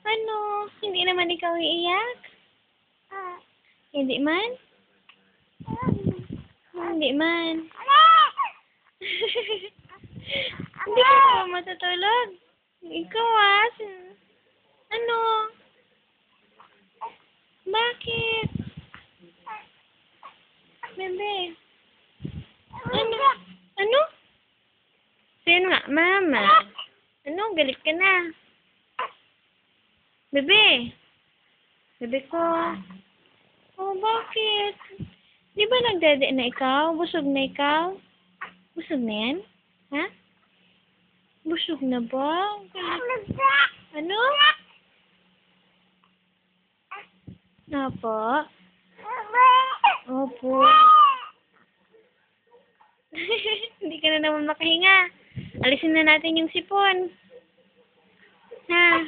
Ano? Hindi naman ikaw iiyak? Hindi man? Hindi man. Hindi ka naman matutulog. Ikaw ano? Bakit? Bebe. Ano? Ano? Sino nga? Mama. Ano? Galit ka na. Bebe. Bebe ko. Oh, bakit? Di ba nagdede na ikaw? Busog na ikaw? Busog na yan? Ha? Busog na ba? Ano? Opo. Opo. Hindi ka na naman makahinga. Alisin na natin yung sipon. Ha?